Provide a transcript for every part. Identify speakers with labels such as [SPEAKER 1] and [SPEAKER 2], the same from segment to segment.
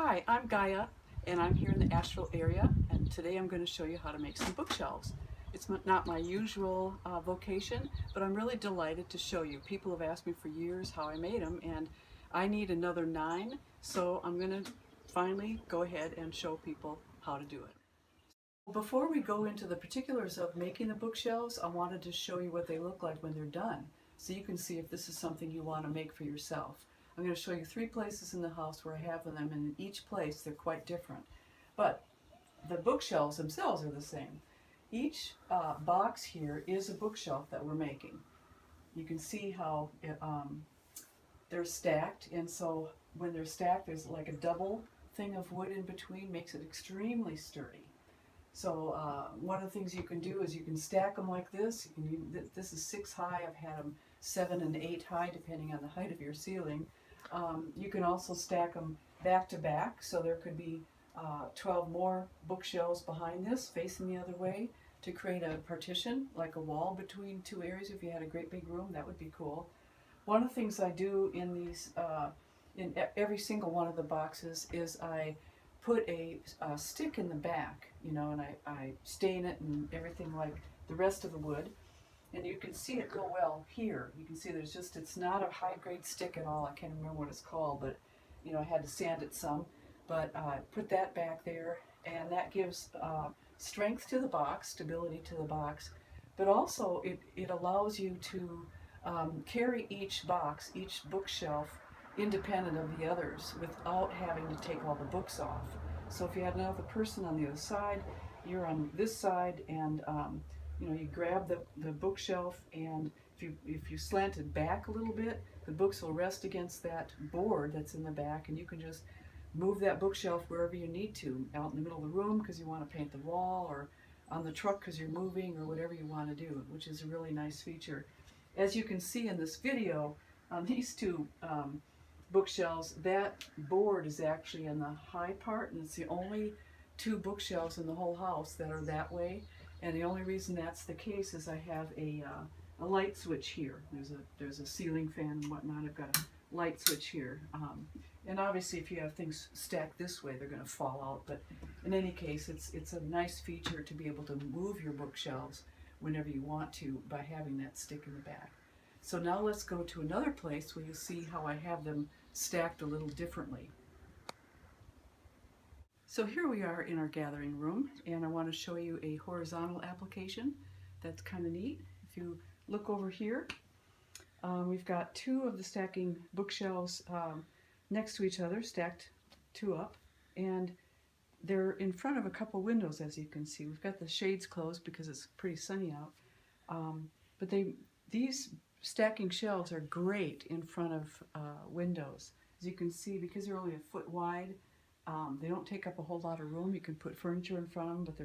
[SPEAKER 1] Hi, I'm Gaia, and I'm here in the Asheville area, and today I'm going to show you how to make some bookshelves. It's not my usual vocation, but I'm really delighted to show you. People have asked me for years how I made them, and I need another 9, so I'm going to finally go ahead and show people how to do it. Before we go into the particulars of making the bookshelves, I wanted to show you what they look like when they're done, so you can see if this is something you want to make for yourself. I'm going to show you 3 places in the house where I have them, and in each place they're quite different. But the bookshelves themselves are the same. Each box here is a bookshelf that we're making. You can see how they're stacked, and so when they're stacked there's like a double thing of wood in between, makes it extremely sturdy. So one of the things you can do is you can stack them like this. This is 6 high. I've had them 7 and 8 high depending on the height of your ceiling. You can also stack them back to back, so there could be 12 more bookshelves behind this facing the other way to create a partition, like a wall between 2 areas. If you had a great big room, that would be cool. One of the things I do in these, in every single one of the boxes, is I put a stick in the back, you know, and I stain it and everything like the rest of the wood. And you can see it go well here. You can see it's not a high grade stick at all. I can't remember what it's called, but you know, I had to sand it some. But put that back there, and that gives strength to the box, stability to the box. But also it allows you to carry each box, each bookshelf, independent of the others without having to take all the books off. So if you had another person on the other side, you're on this side, and you know, you grab the bookshelf, and if you slant it back a little bit, the books will rest against that board that's in the back, and you can just move that bookshelf wherever you need to, out in the middle of the room because you want to paint the wall, or on the truck because you're moving, or whatever you want to do, which is a really nice feature. As you can see in this video, on these 2 bookshelves, that board is actually in the high part, and it's the only 2 bookshelves in the whole house that are that way. And the only reason that's the case is I have a light switch here. There's a ceiling fan and whatnot. I've got a light switch here. And obviously if you have things stacked this way, they're going to fall out. But in any case, it's a nice feature to be able to move your bookshelves whenever you want to by having that stick in the back. So now let's go to another place where you see how I have them stacked a little differently. So here we are in our gathering room, and I want to show you a horizontal application that's kind of neat. If you look over here, we've got 2 of the stacking bookshelves next to each other, stacked 2 up, and they're in front of a couple windows, as you can see. We've got the shades closed because it's pretty sunny out, but these stacking shelves are great in front of windows. As you can see, because they're only a foot wide, they don't take up a whole lot of room. You can put furniture in front of them, but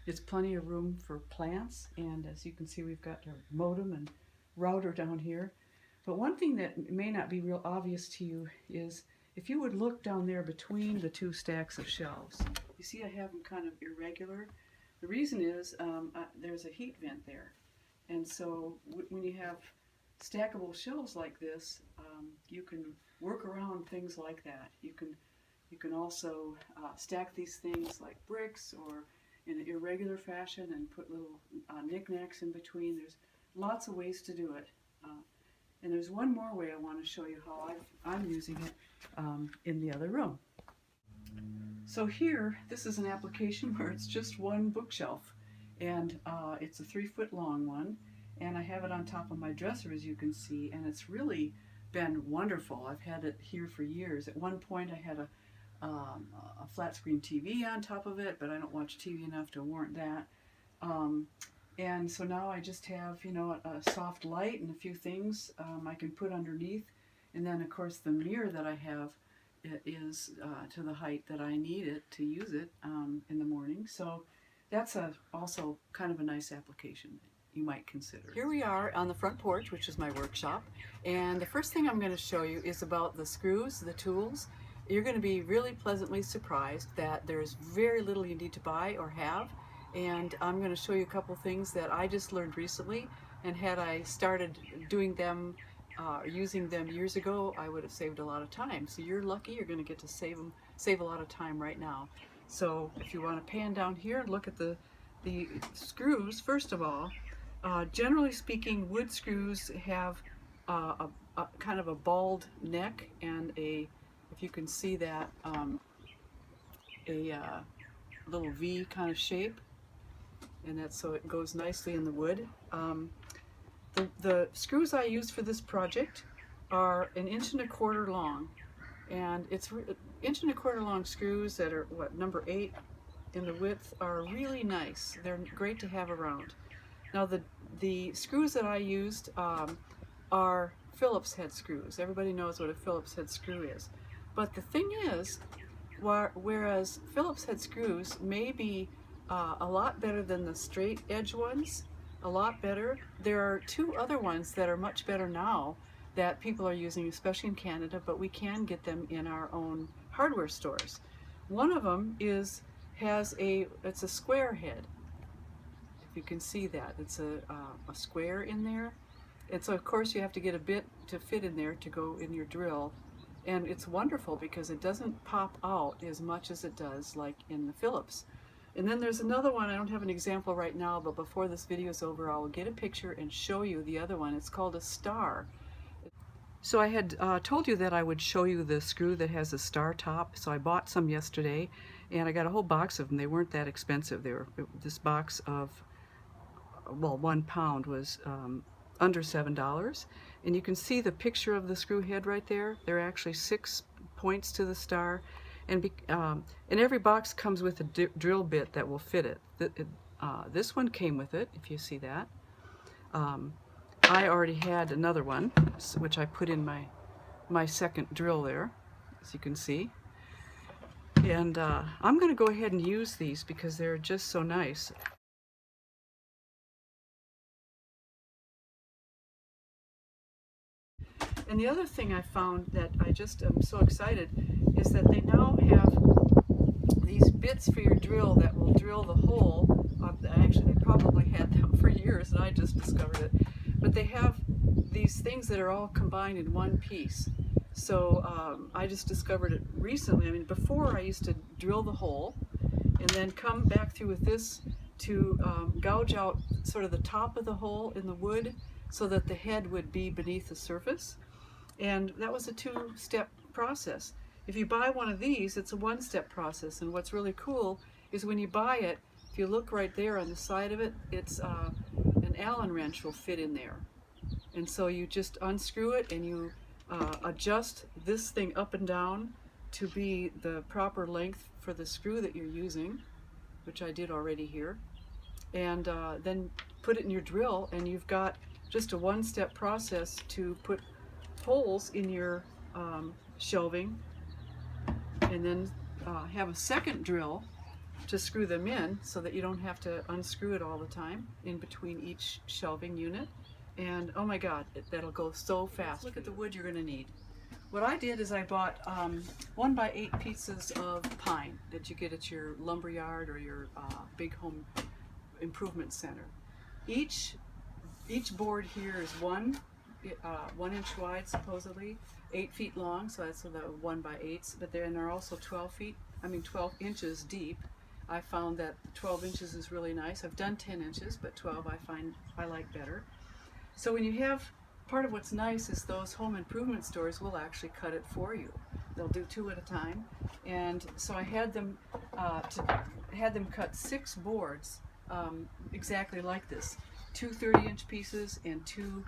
[SPEAKER 1] there's plenty of room for plants. And as you can see, we've got our modem and router down here. But one thing that may not be real obvious to you is if you would look down there between the 2 stacks of shelves. You see I have them kind of irregular. The reason is there's a heat vent there. And so when you have stackable shelves like this, you can work around things like that. You can also stack these things like bricks or in an irregular fashion and put little knickknacks in between. There's lots of ways to do it. And there's one more way I want to show you how I'm using it in the other room. So here, this is an application where it's just one bookshelf, and it's a 3-foot long one, and I have it on top of my dresser, as you can see, and it's really been wonderful. I've had it here for years. At one point I had a flat screen TV on top of it, but I don't watch TV enough to warrant that. And so now I just have, you know, a soft light and a few things I can put underneath. And then of course the mirror that I have is to the height that I need it to use it in the morning. So that's also kind of a nice application that you might consider. Here we are on the front porch, which is my workshop. And the first thing I'm going to show you is about the screws, the tools. You're going to be really pleasantly surprised that there's very little you need to buy or have. And I'm going to show you a couple things that I just learned recently, and had I started doing them using them years ago, I would have saved a lot of time. So you're lucky, you're going to get to save them save a lot of time right now. So if you want to pan down here and look at the screws, first of all, generally speaking, wood screws have a kind of a bald neck and if you can see that, a little V kind of shape, and that's so it goes nicely in the wood. The screws I use for this project are 1.25 inches long, and it's 1.25 inch long screws that are number 8 in the width are really nice. They're great to have around. Now the screws that I used are Phillips head screws. Everybody knows what a Phillips head screw is. But the thing is, whereas Phillips head screws may be a lot better than the straight edge ones, a lot better, there are 2 other ones that are much better now that people are using, especially in Canada, but we can get them in our own hardware stores. One of them it's a square head. If you can see that, it's a square in there. And so of course you have to get a bit to fit in there to go in your drill. And it's wonderful because it doesn't pop out as much as it does like in the Phillips. And then there's another one, I don't have an example right now, but before this video is over, I will get a picture and show you the other one. It's called a star. So I had told you that I would show you the screw that has a star top, so I bought some yesterday, and I got a whole box of them. They weren't that expensive. This box of, well, 1 pound was under $7, and you can see the picture of the screw head right there. There are actually 6 points to the star, and every box comes with a drill bit that will fit it. This one came with it, if you see that. I already had another one, which I put in my second drill there, as you can see. And I'm going to go ahead and use these because they're just so nice. And the other thing I found that I just am so excited is that they now have these bits for your drill that will drill the hole. Actually, they probably had them for years and I just discovered it. But they have these things that are all combined in one piece. So I just discovered it recently. I mean, before I used to drill the hole and then come back through with this to gouge out sort of the top of the hole in the wood so that the head would be beneath the surface. And that was a 2-step process. If you buy one of these, it's a 1-step process. And what's really cool is when you buy it, if you look right there on the side of it, it's an Allen wrench will fit in there. And so you just unscrew it and you adjust this thing up and down to be the proper length for the screw that you're using, which I did already here. And then put it in your drill, and you've got just a 1-step process to put holes in your shelving, and then have a second drill to screw them in so that you don't have to unscrew it all the time in between each shelving unit. And oh my god, that'll go so fast. Look at the wood you're going to need. What I did is I bought 1x8 pieces of pine that you get at your lumber yard or your big home improvement center. Each board here is 1 inch wide, supposedly 8 feet long, so that's the 1x8s. But they're also 12 inches deep. I found that 12 inches is really nice. I've done 10 inches, but 12 I like better. So when you have, part of what's nice is those home improvement stores will actually cut it for you. They'll do 2 at a time, and so I had them cut 6 boards exactly like this, 2 30-inch pieces and 2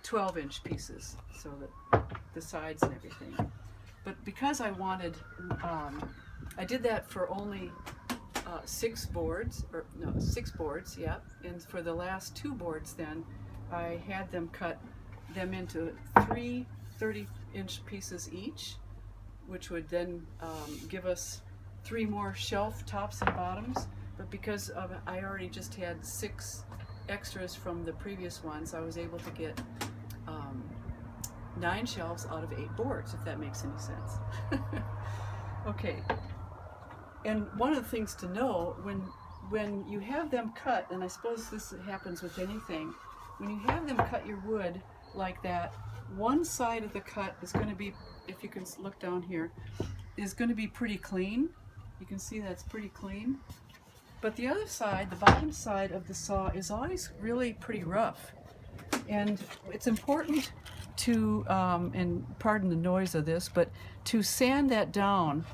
[SPEAKER 1] 12-inch pieces, so that the sides and everything. But because I wanted, I did that for only 6 boards, yeah. And for the last 2 boards, then I had them cut them into 3 30-inch pieces each, which would then give us 3 more shelf tops and bottoms. But because I already just had 6 extras from the previous ones, I was able to get 9 shelves out of 8 boards, if that makes any sense. Okay, and one of the things to know when you have them cut, and I suppose this happens with anything, when you have them cut your wood like that, one side of the cut is going to be, if you can look down here, is going to be pretty clean. You can see that's pretty clean. But the other side, the bottom side of the saw, is always really pretty rough. And it's important to, and pardon the noise of this, but to sand that down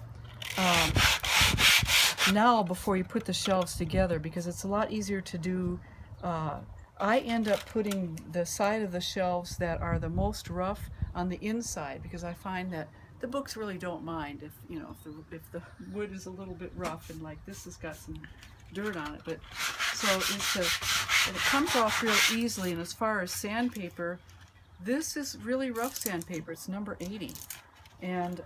[SPEAKER 1] now before you put the shelves together, because it's a lot easier to do. I end up putting the side of the shelves that are the most rough on the inside, because I find that the books really don't mind if, you know, if the wood is a little bit rough, and like this has got some dirt on it. But so and it comes off real easily. And as far as sandpaper, this is really rough sandpaper. It's number 80, and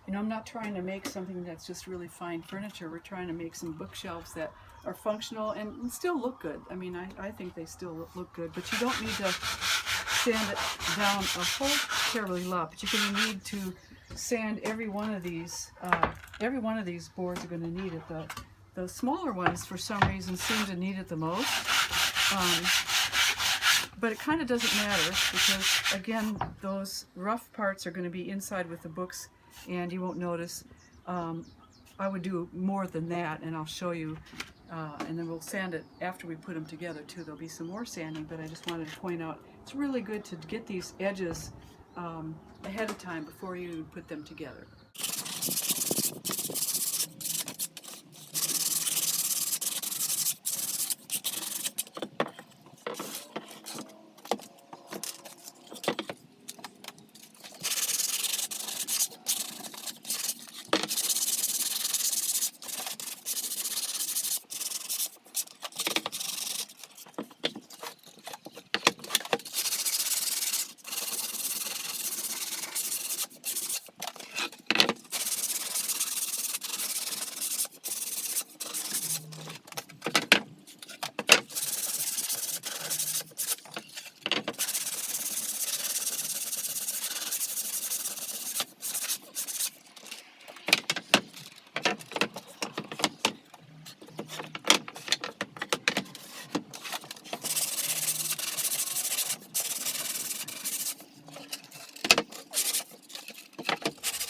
[SPEAKER 1] you know, I'm not trying to make something that's just really fine furniture. We're trying to make some bookshelves that are functional and still look good. I mean, I think they still look good, but you don't need to sand it down a whole terribly lot. But you're going to need to sand every one of these. Every one of these boards are going to need it. The smaller ones, for some reason, seem to need it the most. But it kind of doesn't matter, because, again, those rough parts are going to be inside with the books, and you won't notice. I would do more than that, and I'll show you, and then we'll sand it after we put them together too. There'll be some more sanding, but I just wanted to point out it's really good to get these edges ahead of time before you put them together.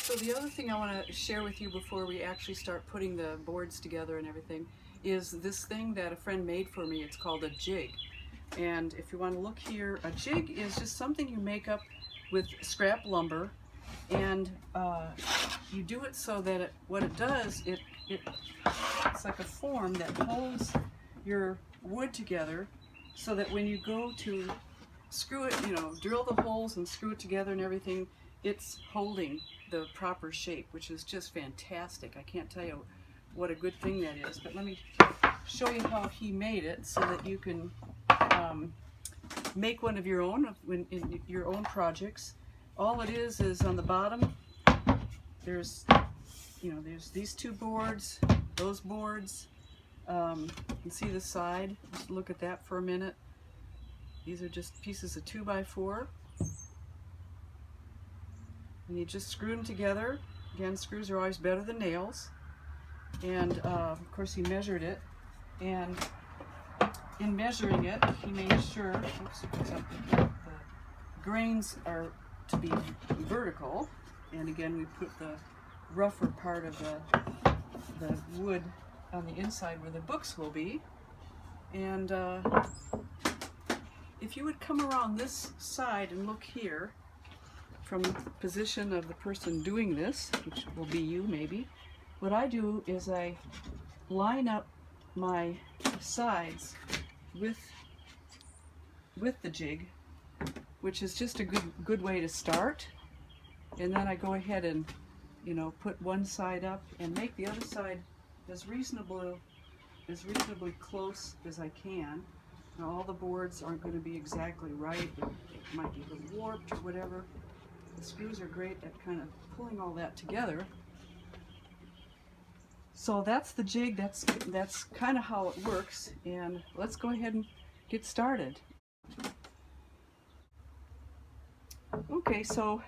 [SPEAKER 1] So the other thing I want to share with you before we actually start putting the boards together and everything is this thing that a friend made for me. It's called a jig. And if you want to look here, a jig is just something you make up with scrap lumber, and you do it so that what it does, it's like a form that holds your wood together, so that when you go to screw it, you know, drill the holes and screw it together and everything, it's holding the proper shape, which is just fantastic. I can't tell you what a good thing that is, but let me show you how he made it so that you can make one of your own in your own projects. All it is on the bottom, there's, you know, there's these two boards, those boards. You can see the side. Just look at that for a minute. These are just pieces of 2x4. And you just screw them together. Again, screws are always better than nails. And of course he measured it. And in measuring it, he made sure the grains are to be vertical. And again, we put the rougher part of the wood on the inside where the books will be. And if you would come around this side and look here, from the position of the person doing this, which will be you maybe, what I do is I line up my sides with the jig, which is just a good way to start. And then I go ahead and, you know, put one side up and make the other side as reasonably close as I can. Now, all the boards aren't going to be exactly right. It might be a little warped or whatever. The screws are great at kind of pulling all that together. So that's the jig. That's kind of how it works. And let's go ahead and get started. Okay, so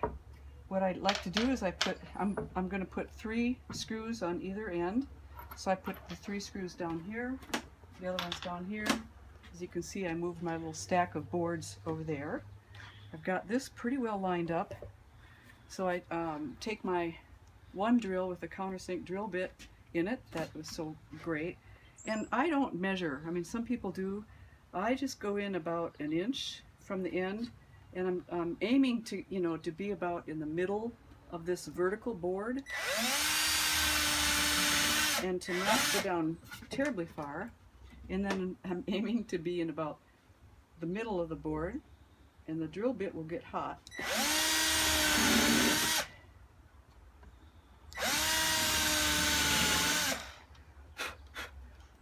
[SPEAKER 1] what I'd like to do is I'm going to put 3 screws on either end. So I put the 3 screws down here, the other one's down here. As you can see, I moved my little stack of boards over there. I've got this pretty well lined up. So I take my one drill with a countersink drill bit in it. That was so great. And I don't measure. I mean, some people do. I just go in about an inch from the end, and I'm aiming to, you know, to be about in the middle of this vertical board, and to not go down terribly far. And then I'm aiming to be in about the middle of the board, and the drill bit will get hot.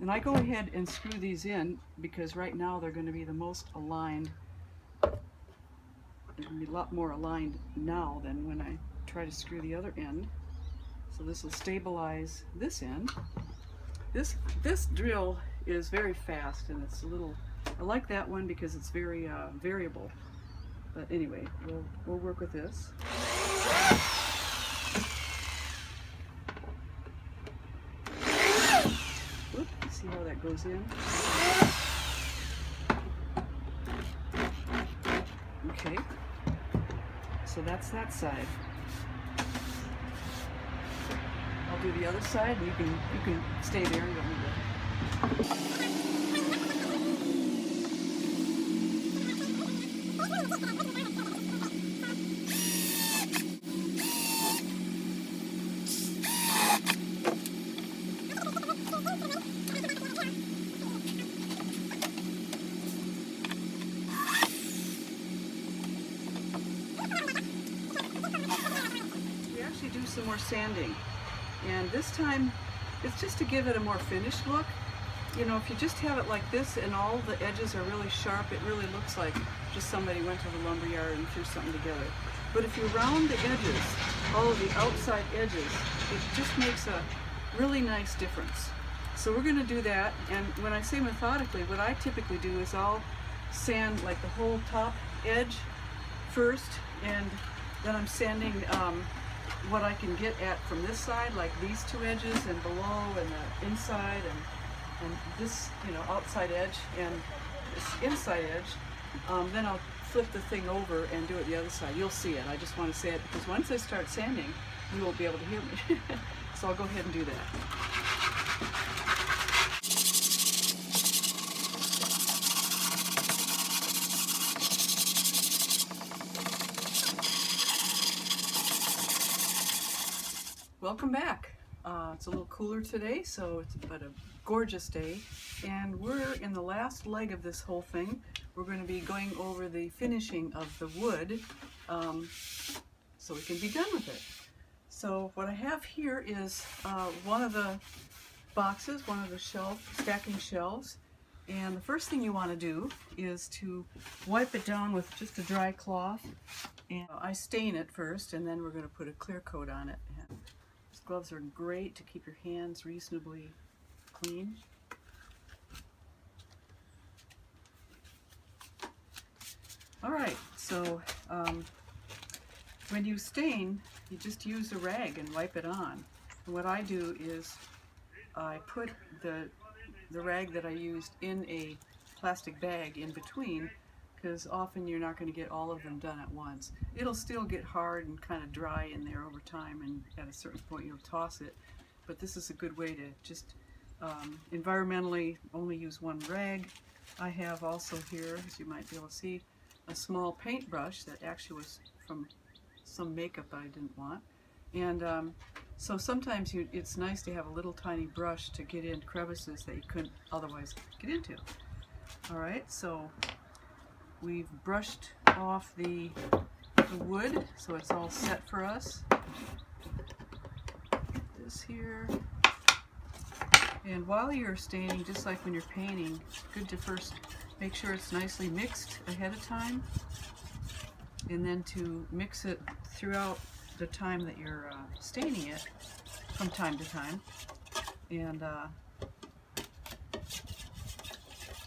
[SPEAKER 1] And I go ahead and screw these in because right now they're going to be the most aligned. They're going to be a lot more aligned now than when I try to screw the other end. So this will stabilize this end. This drill is very fast, and it's a little, I like that one because it's very variable. But anyway, we'll work with this. Whoop, see how that goes in? Okay, so that's that side. I'll do the other side, and you can stay there. You don't need to. Do some more sanding, and this time it's just to give it a more finished look. You know, if you just have it like this and all the edges are really sharp, it really looks like just somebody went to the lumber yard and threw something together. But if you round the edges, all of the outside edges, it just makes a really nice difference. So we're going to do that, and when I say methodically, what I typically do is I'll sand like the whole top edge first, and then I'm sanding what I can get at from this side, like these two edges and below and the inside and this, you know, outside edge and this inside edge. Then I'll flip the thing over and do it the other side. You'll see it. I just want to say it because once I start sanding, you won't be able to hear me. So I'll go ahead and do that. Welcome back. It's a little cooler today, so it's but a gorgeous day, and we're in the last leg of this whole thing. We're going to be going over the finishing of the wood, so we can be done with it. So what I have here is one of the boxes, one of the stacking shelves, and the first thing you want to do is to wipe it down with just a dry cloth, and I stain it first, and then we're going to put a clear coat on it. Gloves are great to keep your hands reasonably clean. Alright, so when you stain, you just use a rag and wipe it on. And what I do is I put the rag that I used in a plastic bag in between, because often you're not going to get all of them done at once. It'll still get hard and kind of dry in there over time, and at a certain point you'll toss it. But this is a good way to just environmentally only use one rag. I have also here, as you might be able to see, a small paintbrush that actually was from some makeup I didn't want. And so sometimes it's nice to have a little tiny brush to get in crevices that you couldn't otherwise get into. Alright, so we've brushed off the wood, so it's all set for us. This here. And while you're staining, just like when you're painting, it's good to first make sure it's nicely mixed ahead of time, and then to mix it throughout the time that you're staining it from time to time. And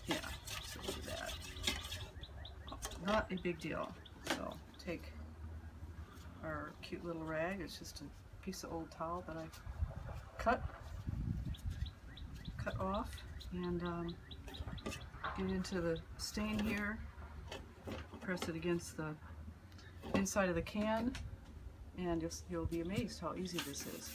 [SPEAKER 1] yeah, so do that. Not a big deal. So take our cute little rag. It's just a piece of old towel that I cut off, and get into the stain here. Press it against the inside of the can and you'll be amazed how easy this is.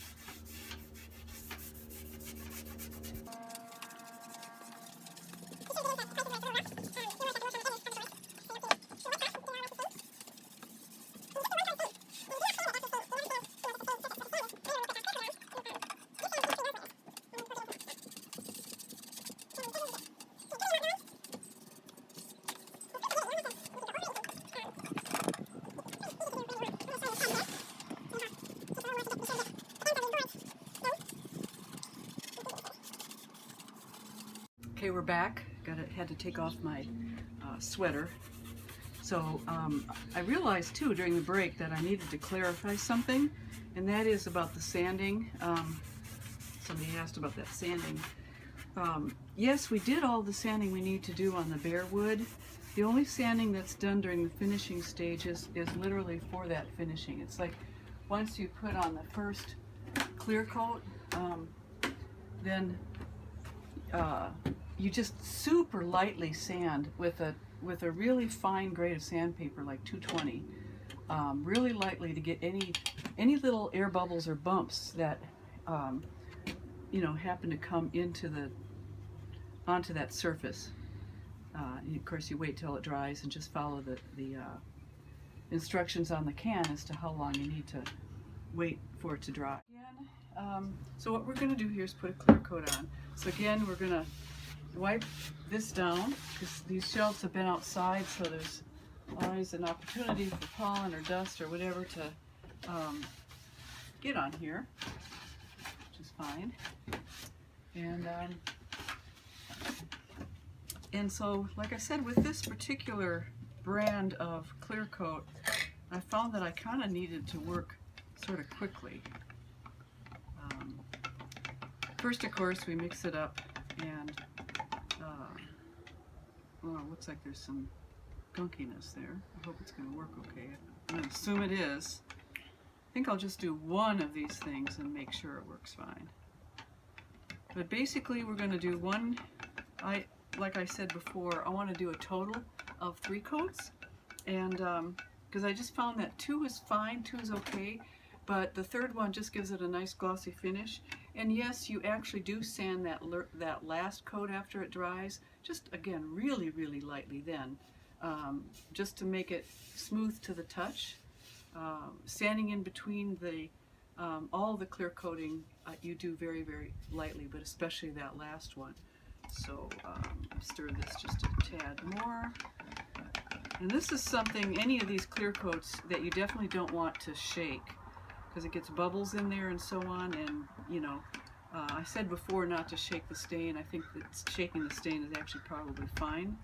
[SPEAKER 1] Okay, we're back. Had to take off my sweater. So I realized too during the break that I needed to clarify something, and that is about the sanding. Somebody asked about that sanding. Yes, we did all the sanding we need to do on the bare wood. The only sanding that's done during the finishing stages is literally for that finishing. It's like once you put on the first clear coat, then you just super lightly sand with a really fine grade of sandpaper like 220, really lightly to get any little air bubbles or bumps that happen to come onto that surface. And of course, you wait till it dries and just follow the instructions on the can as to how long you need to wait for it to dry. Again, so what we're going to do here is put a clear coat on. So again, we're going to wipe this down because these shelves have been outside, so there's always an opportunity for pollen or dust or whatever to get on here, which is fine. And so, like I said, with this particular brand of clear coat, I found that I kind of needed to work sort of quickly. First, of course, we mix it up, and well, it looks like there's some gunkiness there. I hope it's going to work okay. I'm going to assume it is. I think I'll just do one of these things and make sure it works fine. But basically, we're going to do one. Like I said before, I want to do a total of 3 coats, and because I just found that 2 is fine, 2 is okay, but the third one just gives it a nice glossy finish. And yes, you actually do sand that last coat after it dries, just again really, really lightly then, just to make it smooth to the touch. Sanding in between all the clear coating, you do very, very lightly, but especially that last one. So stir this just a tad more. And this is something, any of these clear coats, that you definitely don't want to shake, because it gets bubbles in there and so on. And I said before not to shake the stain. I think that shaking the stain is actually probably fine,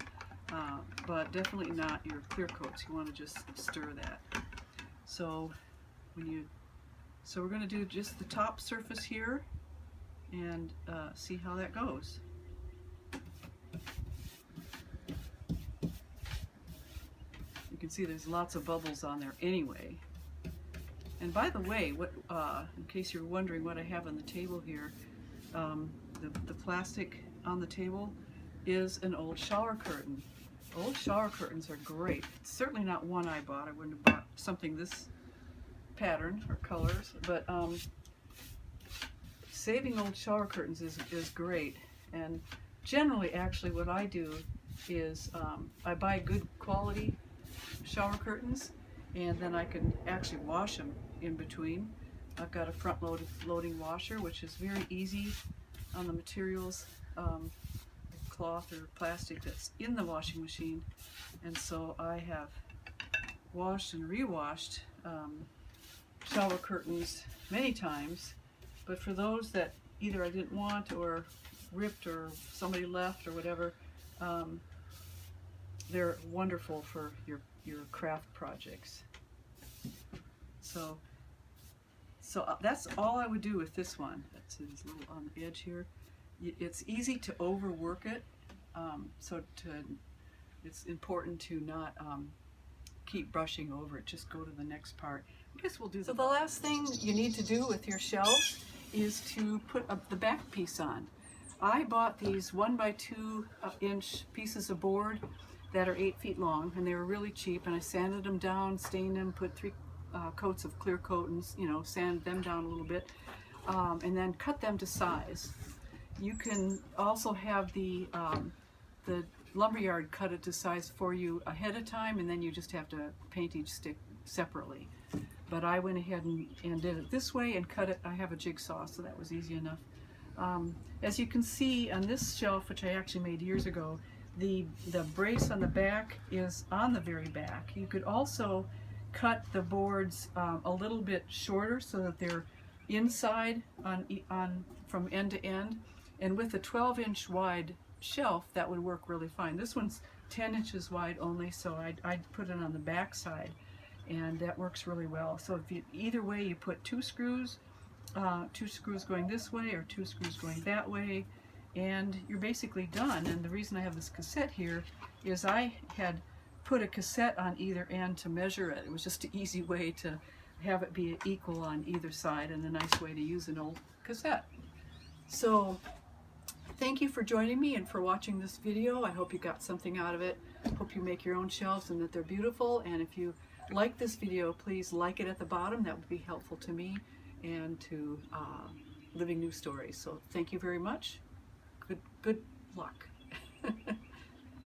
[SPEAKER 1] but definitely not your clear coats. You want to just stir that. So we're going to do just the top surface here and see how that goes. You can see there's lots of bubbles on there anyway. And by the way, in case you're wondering what I have on the table here, the plastic on the table is an old shower curtain. Old shower curtains are great. It's certainly not one I bought. I wouldn't have bought something this pattern or colors, but saving old shower curtains is great. And generally, actually, what I do is I buy good quality shower curtains, and then I can actually wash them in between. I've got a front loading washer, which is very easy on the materials, cloth or plastic that's in the washing machine. And so I have washed and rewashed shower curtains many times, but for those that either I didn't want or ripped or somebody left or whatever, they're wonderful for your craft projects. So that's all I would do with this one. That's a little on the edge here. It's easy to overwork it, it's important to not keep brushing over it. Just go to the next part. I guess we'll do. So the last thing you need to do with your shelves is to put up the back piece on. I bought these 1x2 inch pieces of board that are 8 feet long, and they were really cheap, and I sanded them down, stained them, put coats of clear coat and, you know, sand them down a little bit, and then cut them to size. You can also have the lumberyard cut it to size for you ahead of time, and then you just have to paint each stick separately. But I went ahead and did it this way and cut it. I have a jigsaw, so that was easy enough. As you can see on this shelf, which I actually made years ago, the brace on the back is on the very back. You could also cut the boards a little bit shorter so that they're inside on from end to end. And with a 12-inch wide shelf, that would work really fine. This one's 10 inches wide only, so I'd put it on the back side, and that works really well. So if you, either way, you put two screws going this way or two screws going that way, and you're basically done. And the reason I have this cassette here is I had put a cassette on either end to measure it. It was just an easy way to have it be equal on either side, and a nice way to use an old cassette. So thank you for joining me and for watching this video. I hope you got something out of it. Hope you make your own shelves and that they're beautiful. And if you like this video, please like it at the bottom. That would be helpful to me and to Living New Stories. So thank you very much. Good luck.